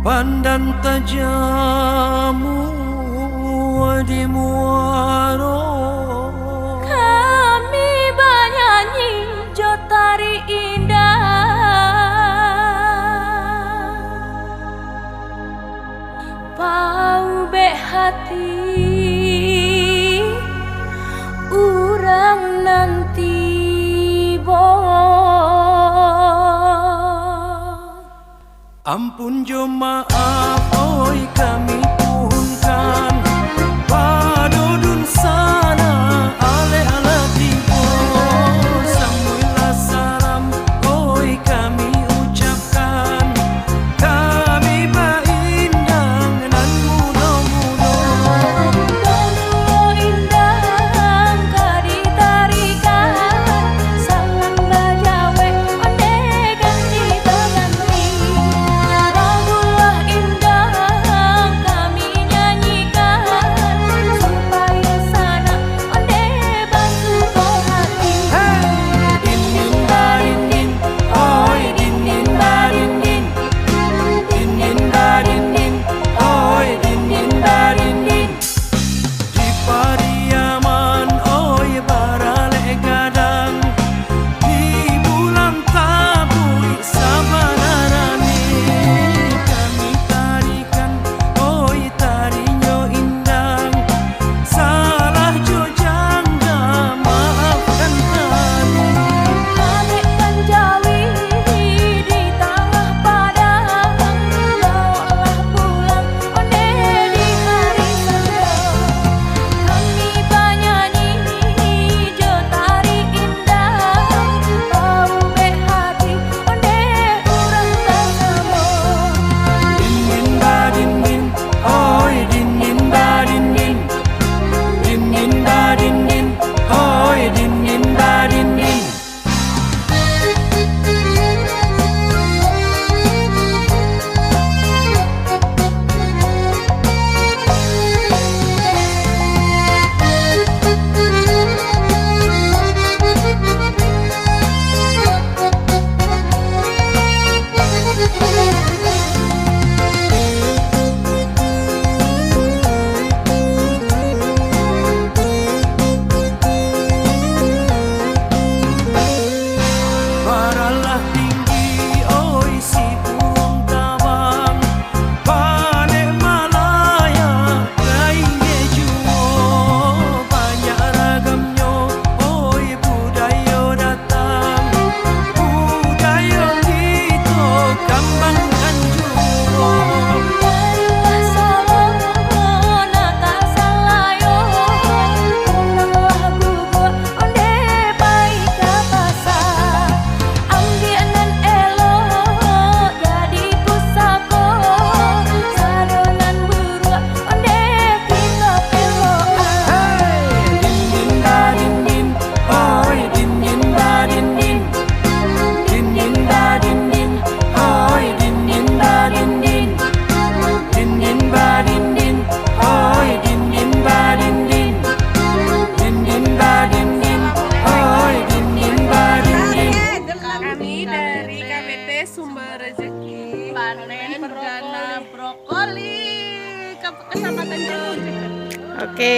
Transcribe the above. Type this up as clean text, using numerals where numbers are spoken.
Pandang tajamu di muaro, kami bernyanyi jotari indah. Pau be hati urang nanti bo. Ampun jo maaf oi kami punkan padodun sana ale ala tibo samuila salam oi kami ucapkan kami baindang dan mudo-mudo Indang kadi tarikan salam bajawe onde ganti baganti. Ragulah indang kami nyanyikan supaya sana onde bantu hati. Dinin badinin oi dinin badinin dinin badinin oi dinin badinin di Pariaman oi barale gadang di bulan tabui sabanarani kami tarikan oi tarinyo indang salah jo jangga maafkan kami. Amekkan jawi di tengah padang, bawalah pulang onde di hari senja. Kami bernyanyi jotari indah, bau be hati onde urang bersama. Dinin badinin oi dinin badinin dinin badinin oi dinin badinin. Baralah tinggi oi si burung tabang panek malaya kainge juo banyak ragamnya oi budaya datang budaya kita kembangkan juo. Marilah solo nata salayo, unanglah guguk onde baik ka pasar. Ambianan elo jadi pusako, sadonan buruk onde kita peloan. Dinin badinin oi dinin badinin dinin badinin oi dinin badinin dinin badinin oi dinin badinin dinin badinin oi dinin badinin. Kami dari KBT Sumber Rezeki panen perdana brokoli Kecamatan Jeruk. Oke.